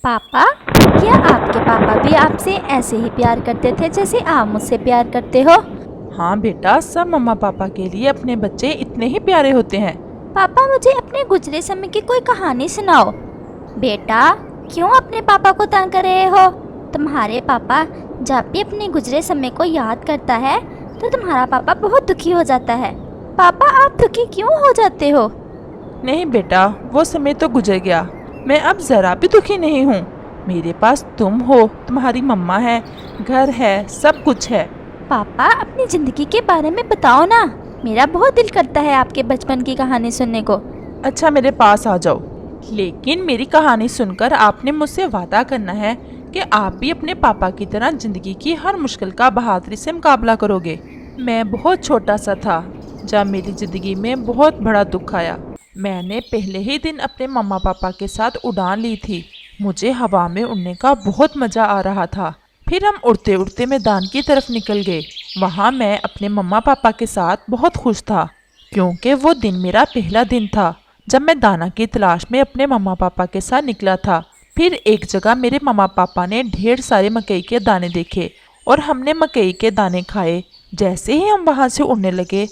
पापा, क्या आपके पापा भी आपसे ऐसे ही प्यार करते थे जैसे आप मुझसे प्यार करते हो? हाँ बेटा, सब मम्मा पापा के लिए अपने बच्चे इतने ही प्यारे होते हैं। पापा, मुझे अपने गुजरे समय की कोई कहानी सुनाओ। बेटा, क्यों अपने पापा को तंग कर रहे हो? तुम्हारे पापा जब भी अपने गुजरे समय को याद करता है तो तुम्हारा पापा बहुत दुखी हो जाता है। पापा, आप दुखी क्यों हो जाते हो? नहीं बेटा, वो समय तो गुजर गया। मैं अब ज़रा भी दुखी नहीं हूँ। मेरे पास तुम हो, तुम्हारी मम्मा है, घर है, सब कुछ है। पापा, अपनी ज़िंदगी के बारे में बताओ ना। मेरा बहुत दिल करता है आपके बचपन की कहानी सुनने को। अच्छा, मेरे पास आ जाओ। लेकिन मेरी कहानी सुनकर आपने मुझसे वादा करना है कि आप भी अपने पापा की तरह ज़िंदगी की हर मुश्किल का बहादुरी से मुकाबला करोगे। मैं बहुत छोटा सा था जब मेरी ज़िंदगी में बहुत बड़ा दुख आया। मैंने पहले ही दिन अपने मम्मा पापा के साथ उड़ान ली थी। मुझे हवा में उड़ने का बहुत मज़ा आ रहा था। फिर हम उड़ते उड़ते मैदान की तरफ निकल गए। वहाँ मैं अपने मम्मा पापा के साथ बहुत खुश था, क्योंकि वो दिन मेरा पहला दिन था जब मैं दाना की तलाश में अपने मम्मा पापा के साथ निकला था। फिर एक जगह मेरे मम्मा पापा ने ढेर सारे मकई के दाने देखे और हमने मकई के दाने खाए। जैसे ही हम वहाँ से उड़ने लगे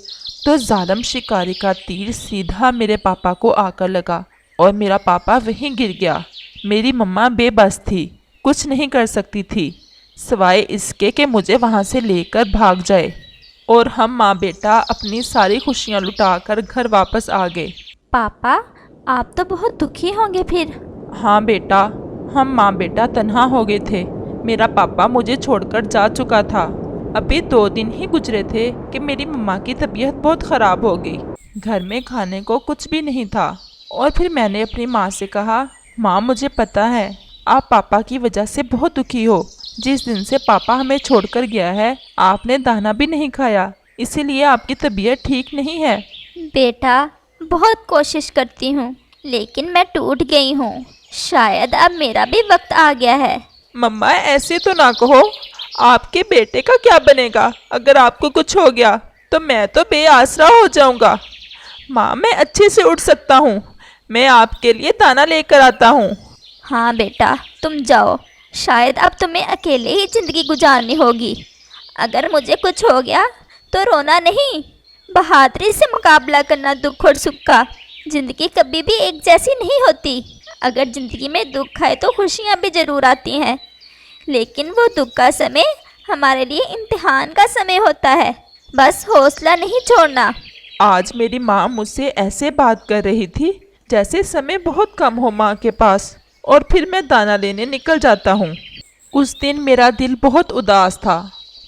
तो जालिम शिकारी का तीर सीधा मेरे पापा को आकर लगा और मेरा पापा वहीं गिर गया। मेरी मम्मा बेबस थी, कुछ नहीं कर सकती थी सिवाय इसके कि मुझे वहाँ से लेकर भाग जाए। और हम माँ बेटा अपनी सारी खुशियाँ लुटाकर घर वापस आ गए। पापा, आप तो बहुत दुखी होंगे फिर। हाँ बेटा, हम माँ बेटा तन्हा हो गए थे। मेरा पापा मुझे छोड़कर जा चुका था। अभी 2 दिन ही गुजरे थे कि मेरी मम्मा की तबीयत बहुत ख़राब हो गई। घर में खाने को कुछ भी नहीं था। और फिर मैंने अपनी माँ से कहा, माँ मुझे पता है आप पापा की वजह से बहुत दुखी हो। जिस दिन से पापा हमें छोड़कर गया है आपने दाना भी नहीं खाया, इसीलिए आपकी तबीयत ठीक नहीं है। बेटा, बहुत कोशिश करती हूँ लेकिन मैं टूट गई हूँ। शायद अब मेरा भी वक्त आ गया है। मम्मा ऐसे तो ना कहो। आपके बेटे का क्या बनेगा? अगर आपको कुछ हो गया तो मैं तो बेआसरा हो जाऊंगा। माँ मैं अच्छे से उठ सकता हूँ। मैं आपके लिए दाना लेकर आता हूँ। हाँ बेटा, तुम जाओ। शायद अब तुम्हें अकेले ही ज़िंदगी गुजारनी होगी। अगर मुझे कुछ हो गया तो रोना नहीं, बहादुरी से मुकाबला करना दुख और सुख का। ज़िंदगी कभी भी एक जैसी नहीं होती। अगर ज़िंदगी में दुख आए तो खुशियाँ भी ज़रूर आती हैं, लेकिन वो दुख का समय हमारे लिए इम्तिहान का समय होता है। बस हौसला नहीं छोड़ना। आज मेरी माँ मुझसे ऐसे बात कर रही थी जैसे समय बहुत कम हो माँ के पास। और फिर मैं दाना लेने निकल जाता हूँ। उस दिन मेरा दिल बहुत उदास था।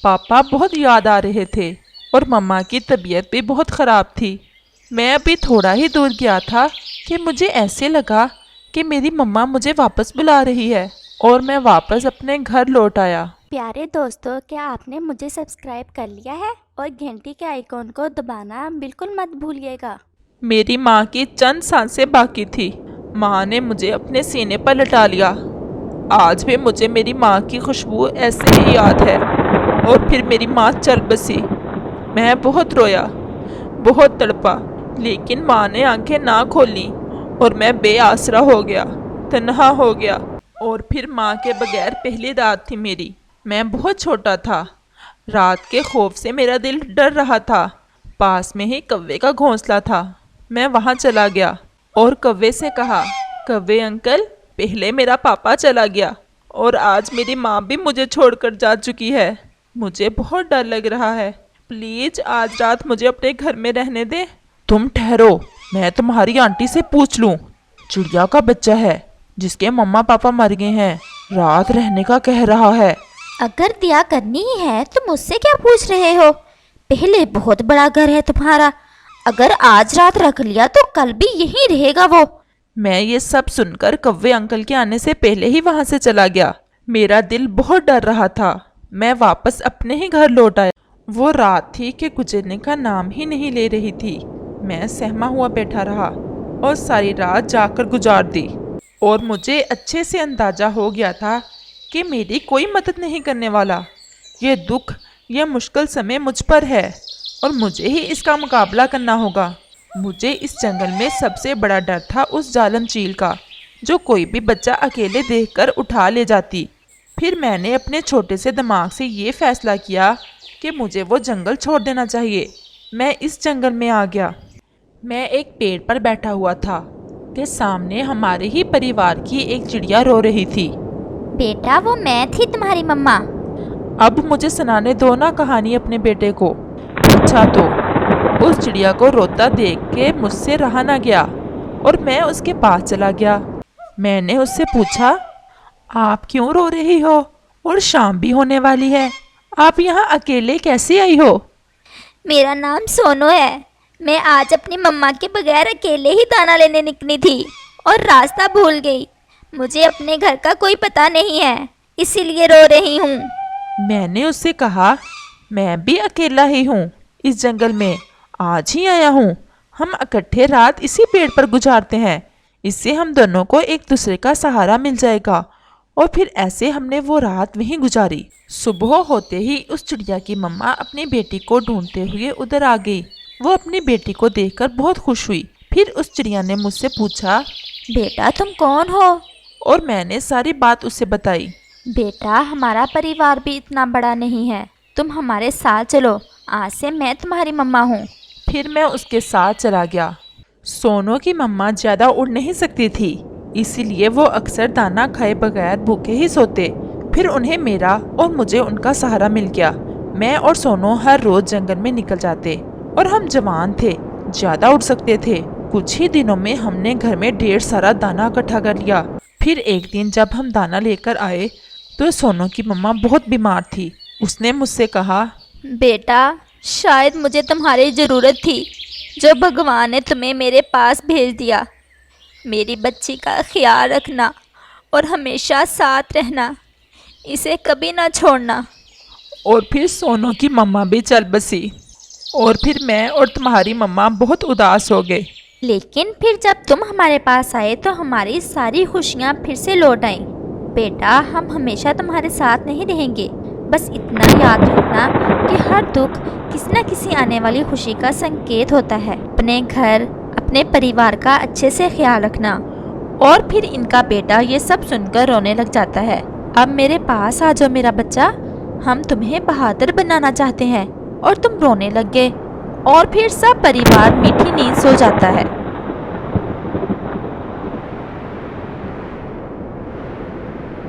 पापा बहुत याद आ रहे थे और मम्मा की तबीयत भी बहुत ख़राब थी। मैं अभी थोड़ा ही दूर गया था कि मुझे ऐसे लगा कि मेरी मम्मा मुझे वापस बुला रही है और मैं वापस अपने घर लौट आया। प्यारे दोस्तों, क्या आपने मुझे सब्सक्राइब कर लिया है? और घंटी के आइकॉन को दबाना बिल्कुल मत भूलिएगा। मेरी माँ की चंद सांसें बाकी थी। माँ ने मुझे अपने सीने पर लटा लिया। आज भी मुझे मेरी माँ की खुशबू ऐसे ही याद है। और फिर मेरी माँ चल बसी। मैं बहुत रोया, बहुत तड़पा, लेकिन माँ ने आंखें ना खोली और मैं बेआसरा हो गया, तन्हा हो गया। और फिर माँ के बगैर पहली रात थी मेरी। मैं बहुत छोटा था। रात के खौफ से मेरा दिल डर रहा था। पास में ही कौवे का घोंसला था। मैं वहाँ चला गया और कौवे से कहा, कौवे अंकल, पहले मेरा पापा चला गया और आज मेरी माँ भी मुझे छोड़कर जा चुकी है। मुझे बहुत डर लग रहा है। प्लीज आज रात मुझे अपने घर में रहने दे। तुम ठहरो, मैं तुम्हारी आंटी से पूछ लूं। चिड़िया का बच्चा है जिसके मम्मा पापा मर गए हैं, रात रहने का कह रहा है। अगर दया करनी ही है तो मुझसे क्या पूछ रहे हो? पहले बहुत बड़ा घर है तुम्हारा। अगर आज रात रख लिया तो कल भी यहीं रहेगा वो। मैं ये सब सुनकर कौवे अंकल के आने से पहले ही वहां से चला गया। मेरा दिल बहुत डर रहा था। मैं वापस अपने ही घर लौट आया। वो रात थी कि गुजरने का नाम ही नहीं ले रही थी। मैं सहमा हुआ बैठा रहा और सारी रात जाकर गुजार दी। और मुझे अच्छे से अंदाजा हो गया था कि मेरी कोई मदद नहीं करने वाला। ये दुख, यह मुश्किल समय मुझ पर है और मुझे ही इसका मुकाबला करना होगा। मुझे इस जंगल में सबसे बड़ा डर था उस जालिम चील का, जो कोई भी बच्चा अकेले देखकर उठा ले जाती। फिर मैंने अपने छोटे से दिमाग से ये फैसला किया कि मुझे वो जंगल छोड़ देना चाहिए। मैं इस जंगल में आ गया। मैं एक पेड़ पर बैठा हुआ था कि सामने हमारे ही परिवार की एक चिड़िया रो रही थी। बेटा वो मैं थी तुम्हारी मम्मा। अब मुझे सुनाने दो ना कहानी अपने बेटे को, पूछा तो। उस चिड़िया को रोता देख के मुझसे रहा ना गया और मैं उसके पास चला गया। मैंने उससे पूछा, आप क्यों रो रही हो और शाम भी होने वाली है, आप यहाँ अकेले कैसे आई हो? मेरा नाम सोनू है। मैं आज अपनी मम्मा के बगैर अकेले ही दाना लेने निकली थी और रास्ता भूल गई। मुझे अपने घर का कोई पता नहीं है, इसीलिए रो रही हूँ। मैंने उससे कहा, मैं भी अकेला ही हूँ इस जंगल में, आज ही आया हूँ। हम इकट्ठे रात इसी पेड़ पर गुजारते हैं, इससे हम दोनों को एक दूसरे का सहारा मिल जाएगा। और फिर ऐसे हमने वो रात वहीं गुजारी। सुबह होते ही उस चिड़िया की मम्मा अपनी बेटी को ढूंढते हुए उधर आ गई। वो अपनी बेटी को देखकर बहुत खुश हुई। फिर उस चिड़िया ने मुझसे पूछा, बेटा तुम कौन हो? और मैंने सारी बात उसे बताई। बेटा हमारा परिवार भी इतना बड़ा नहीं है, तुम हमारे साथ चलो, आज से मैं तुम्हारी मम्मा हूँ। फिर मैं उसके साथ चला गया। सोनू की मम्मा ज़्यादा उड़ नहीं सकती थी, इसीलिए वो अक्सर दाना खाए बगैर भूखे ही सोते। फिर उन्हें मेरा और मुझे उनका सहारा मिल गया। मैं और सोनू हर रोज़ जंगल में निकल जाते और हम जवान थे, ज़्यादा उड़ सकते थे। कुछ ही दिनों में हमने घर में ढेर सारा दाना इकट्ठा कर लिया। फिर एक दिन जब हम दाना लेकर आए तो सोनू की मम्मा बहुत बीमार थी। उसने मुझसे कहा, बेटा शायद मुझे तुम्हारी ज़रूरत थी, जो भगवान ने तुम्हें मेरे पास भेज दिया। मेरी बच्ची का ख्याल रखना और हमेशा साथ रहना, इसे कभी ना छोड़ना। और फिर सोनू की मम्मा भी चल बसी और फिर मैं और तुम्हारी मम्मा बहुत उदास हो गए। लेकिन फिर जब तुम हमारे पास आए तो हमारी सारी खुशियाँ फिर से लौट आईं। बेटा हम हमेशा तुम्हारे साथ नहीं रहेंगे, बस इतना याद रखना कि हर दुख किसी न किसी आने वाली खुशी का संकेत होता है। अपने घर अपने परिवार का अच्छे से ख्याल रखना। और फिर इनका बेटा ये सब सुनकर रोने लग जाता है। अब मेरे पास आ जाओ मेरा बच्चा, हम तुम्हें बहादुर बनाना चाहते हैं। और तुम रोने लग गए और फिर सब परिवार मीठी नींद सो जाता है।